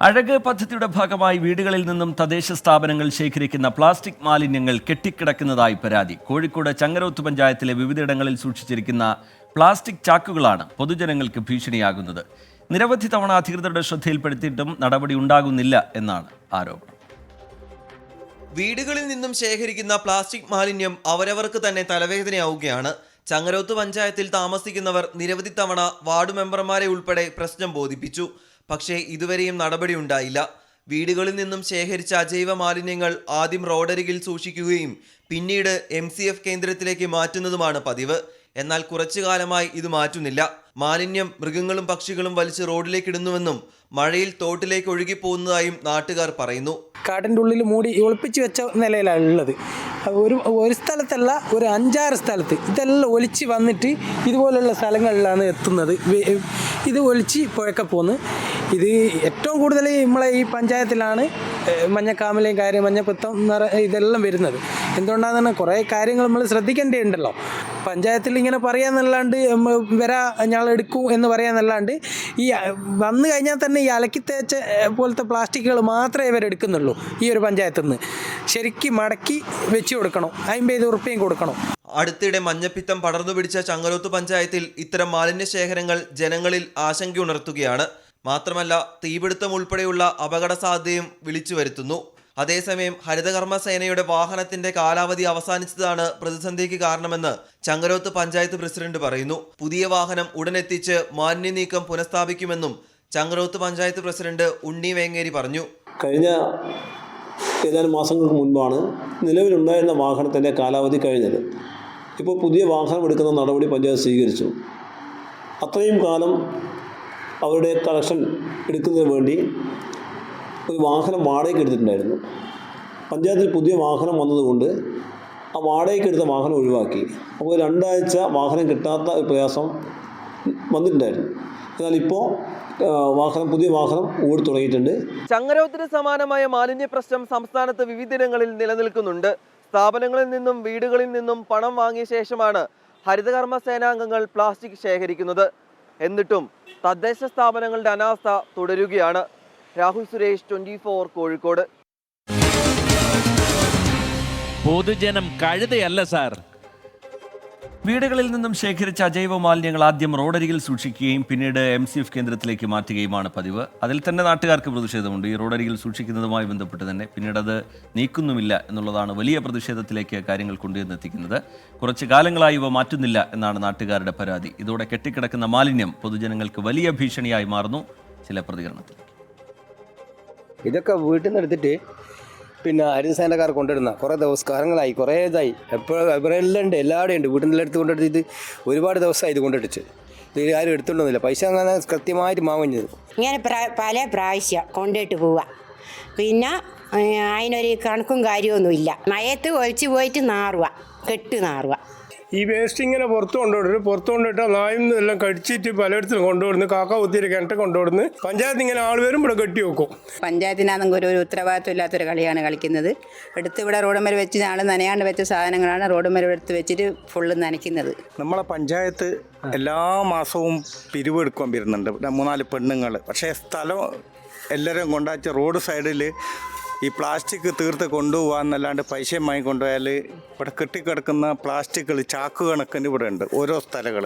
അഴക് പദ്ധതിയുടെ ഭാഗമായി വീടുകളിൽ നിന്നും തദ്ദേശ സ്ഥാപനങ്ങൾ ശേഖരിക്കുന്ന പ്ലാസ്റ്റിക് മാലിന്യങ്ങൾ കെട്ടിക്കിടക്കുന്നതായി പരാതി. കോഴിക്കോട് ചങ്ങരോത്ത് പഞ്ചായത്തിലെ വിവിധയിടങ്ങളിൽ സൂക്ഷിച്ചിരിക്കുന്ന പ്ലാസ്റ്റിക് ചാക്കുകളാണ് പൊതുജനങ്ങൾക്ക് ഭീഷണിയാകുന്നത്. നിരവധി തവണ അധികൃതരുടെ ശ്രദ്ധയിൽപ്പെടുത്തിയിട്ടും നടപടി ഉണ്ടാകുന്നില്ല എന്നാണ് ആരോപണം. വീടുകളിൽ നിന്നും ശേഖരിക്കുന്ന പ്ലാസ്റ്റിക് മാലിന്യം അവരവർക്ക് തന്നെ തലവേദനയാവുകയാണ്. ചങ്ങരോത്ത് പഞ്ചായത്തിൽ താമസിക്കുന്നവർ നിരവധി തവണ വാർഡ് മെമ്പർമാരെ ഉൾപ്പെടെ പ്രശ്നം ബോധിപ്പിച്ചു. പക്ഷേ ഇതുവരെയും നടപടി ഉണ്ടായില്ല. വീടുകളിൽ നിന്നും ശേഖരിച്ച അജൈവ മാലിന്യങ്ങൾ ആദ്യം റോഡരികിൽ സൂക്ഷിക്കുകയും പിന്നീട് MCF കേന്ദ്രത്തിലേക്ക് മാറ്റുന്നതുമാണ് പതിവ്. എന്നാൽ കുറച്ചു കാലമായി ഇത് മാറ്റുന്നില്ല. മാലിന്യം മൃഗങ്ങളും പക്ഷികളും വലിച്ച് റോഡിലേക്ക് ഇടുന്നുവെന്നും മഴയിൽ തോട്ടിലേക്ക് ഒഴുകിപ്പോകുന്നതായും നാട്ടുകാർ പറയുന്നു. കാട്ടിൻ്റെ ഉള്ളിൽ മൂടി ഒളിപ്പിച്ച് വെച്ച നിലയിലാണ് ഉള്ളത്. ഒരു സ്ഥലത്തല്ല, ഒരു 5-6 സ്ഥലത്ത് ഇതെല്ലാം ഒലിച്ച് വന്നിട്ട് ഇതുപോലുള്ള സ്ഥലങ്ങളിലാണ് എത്തുന്നത്. ഇത് ഒലിച്ച് പുഴക്ക പോന്ന്. ഇത് ഏറ്റവും കൂടുതൽ നമ്മളെ ഈ പഞ്ചായത്തിലാണ് മഞ്ഞക്കാമലയും കാര്യം മഞ്ഞപ്പിത്തം ഇതെല്ലാം വരുന്നത്. എന്തുകൊണ്ടാണെന്ന് കുറേ കാര്യങ്ങൾ നമ്മൾ ശ്രദ്ധിക്കേണ്ടതുണ്ടല്ലോ. പഞ്ചായത്തിൽ ഇങ്ങനെ പറയാന്നല്ലാണ്ട് ഞങ്ങൾ എടുക്കൂ എന്ന് പറയാന്നല്ലാണ്ട് ഈ വന്നു കഴിഞ്ഞാൽ തന്നെ ഈ അലക്കി തേച്ച പോലത്തെ പ്ലാസ്റ്റിക്കുകൾ മാത്രമേ ഇവരെടുക്കുന്നുള്ളൂ. ഈ ഒരു പഞ്ചായത്തിൽ നിന്ന് ശരിക്കും മടക്കി വെച്ച് കൊടുക്കണം, 50 ഉറുപ്പികയും കൊടുക്കണം. അടുത്തിടെ മഞ്ഞപ്പിത്തം പടർന്നു പിടിച്ച ചങ്ങരോത്ത് പഞ്ചായത്തിൽ ഇത്തരം മാലിന്യ ശേഖരങ്ങൾ ജനങ്ങളിൽ ആശങ്കയുണർത്തുകയാണ്. മാത്രമല്ല തീപിടുത്തം ഉൾപ്പെടെയുള്ള അപകട സാധ്യതയും വിളിച്ചു വരുത്തുന്നു. അതേസമയം ഹരിതകർമ്മസേനയുടെ വാഹനത്തിന്റെ കാലാവധി അവസാനിച്ചതാണ് പ്രതിസന്ധിക്ക് കാരണമെന്ന് ചങ്ങരോത്ത് പഞ്ചായത്ത് പ്രസിഡന്റ് പറയുന്നു. പുതിയ വാഹനം ഉടനെത്തിച്ച് മാലിന്യ നീക്കം പുനഃസ്ഥാപിക്കുമെന്നും ചങ്ങരോത്ത് പഞ്ചായത്ത് പ്രസിഡന്റ് ഉണ്ണി വേങ്ങേരി പറഞ്ഞു. കഴിഞ്ഞ ഏതാനും മാസങ്ങൾക്ക് മുൻപാണ് നിലവിലുണ്ടായിരുന്ന വാഹനത്തിൻ്റെ കാലാവധി കഴിഞ്ഞത്. ഇപ്പോൾ പുതിയ വാഹനം എടുക്കുന്ന നടപടി പഞ്ചായത്ത് സ്വീകരിച്ചു. അത്രയും കാലം അവരുടെ കളക്ഷൻ എടുക്കുന്നതിന് വേണ്ടി ഒരു വാഹനം വാടകയ്ക്ക് എടുത്തിട്ടുണ്ടായിരുന്നു. പഞ്ചായത്തിൽ പുതിയ വാഹനം വന്നതുകൊണ്ട് ആ വാടകയ്ക്ക് എടുത്ത വാഹനം ഒഴിവാക്കി. അപ്പോൾ 2 ആഴ്ച വാഹനം കിട്ടാത്ത ഒരു പ്രയാസം വന്നിട്ടുണ്ടായിരുന്നു. എന്നാൽ ഇപ്പോൾ പുതിയ വാഹനം ഓടി തുടങ്ങിയിട്ടുണ്ട്. ചങ്ങരോത്തിന് സമാനമായ മാലിന്യ പ്രശ്നം സംസ്ഥാനത്ത് വിവിധയിടങ്ങളിൽ നിലനിൽക്കുന്നുണ്ട്. സ്ഥാപനങ്ങളിൽ നിന്നും വീടുകളിൽ നിന്നും പണം വാങ്ങിയ ശേഷമാണ് ഹരിതകർമ്മ സേനാംഗങ്ങൾ പ്ലാസ്റ്റിക് ശേഖരിക്കുന്നത്. എന്നിട്ടും തദ്ദേശ സ്ഥാപനങ്ങളുടെ അനാസ്ഥ തുടരുകയാണ്. രാഹുൽ സുരേഷ്, 24 കോഴിക്കോട്. പൊതുജനം കഴുതയല്ല സാർ. വീടുകളിൽ നിന്നും ശേഖരിച്ച അജൈവ മാലിന്യങ്ങൾ ആദ്യം റോഡരികിൽ സൂക്ഷിക്കുകയും പിന്നീട് MCF കേന്ദ്രത്തിലേക്ക് മാറ്റുകയുമാണ് പതിവ്. അതിൽ തന്നെ നാട്ടുകാർക്ക് പ്രതിഷേധമുണ്ട്. ഈ റോഡരികിൽ സൂക്ഷിക്കുന്നതുമായി ബന്ധപ്പെട്ട് തന്നെ പിന്നീട് അത് നീക്കുന്നുമില്ല എന്നുള്ളതാണ് വലിയ പ്രതിഷേധത്തിലേക്ക് കാര്യങ്ങൾ കൊണ്ടുവന്നെത്തിക്കുന്നത്. കുറച്ച് കാലങ്ങളായി ഇവ മാറ്റുന്നില്ല എന്നാണ് നാട്ടുകാരുടെ പരാതി. ഇതോടെ കെട്ടിക്കിടക്കുന്ന മാലിന്യം പൊതുജനങ്ങൾക്ക് വലിയ ഭീഷണിയായി മാറുന്നു. ചില പ്രതികരണത്തിൽ ഇതൊക്കെ വീട്ടിൽ നിന്ന് എടുത്തിട്ട് പിന്നെ ഹരിതസേനക്കാർ കൊണ്ടിടുന്ന കുറേ കാലങ്ങളായി, കുറേ ഇതായി. എപ്പോഴെല്ലാം ഉണ്ട്, എല്ലാവരുടെയും ഉണ്ട്. വീട്ടിൽ നിന്നെടുത്ത് കൊണ്ടെടുത്തിട്ട് ഒരുപാട് ദിവസമായി ഇത് കൊണ്ടെടുത്ത്. ഇത് ആരും എടുത്തുകൊണ്ടൊന്നുമില്ല. പൈസ അങ്ങനെ കൃത്യമായിട്ട് വാങ്ങിയത്. ഇങ്ങനെ പല പ്രാവശ്യം കൊണ്ടിട്ട് പോവുക. പിന്നെ അതിനൊരു കണക്കും കാര്യമൊന്നുമില്ല. മയത്ത് ഒളിച്ച് പോയിട്ട് കെട്ട് നാറുക. ഈ വേസ്റ്റ് ഇങ്ങനെ പുറത്ത് കൊണ്ടുവിട്ടാൽ നായും എല്ലാം കടിച്ചിട്ട് പലയിടത്തും കൊണ്ടുവിടുന്നു. കാക്ക കുത്തിയിട്ട് കിണറ്റ് കൊണ്ടുവിടുന്നു. പഞ്ചായത്ത് ഇങ്ങനെ ആൾ വരും ഇവിടെ കെട്ടി വെക്കും. പഞ്ചായത്തിനാണെങ്കിൽ ഒരു ഉത്തരവാദിത്വം ഇല്ലാത്തൊരു കളിയാണ് കളിക്കുന്നത്. ഇവിടെ റോഡുമേൽ വെച്ച് ആൾ നനയാണ്ട് വെച്ച സാധനങ്ങളാണ് റോഡുമേൽ എടുത്ത് വെച്ചിട്ട് ഫുള്ള് നനയ്ക്കുന്നത്. നമ്മളെ പഞ്ചായത്ത് എല്ലാ മാസവും പിരിവെടുക്കാൻ വരുന്നുണ്ട് 3-4 പെണ്ണുങ്ങൾ. പക്ഷേ സ്ഥലം എല്ലാവരും കൊണ്ടാച്ച റോഡ് സൈഡിൽ ഈ പ്ലാസ്റ്റിക് തീർത്ത് കൊണ്ടുപോകാമെന്നല്ലാണ്ട് പൈസയും വാങ്ങി കൊണ്ടുപോയാൽ ഇവിടെ കെട്ടിക്കിടക്കുന്ന പ്ലാസ്റ്റിക്കുകൾ ചാക്ക് കണക്കിന് ഇവിടെ ഉണ്ട് ഓരോ സ്ഥലങ്ങൾ.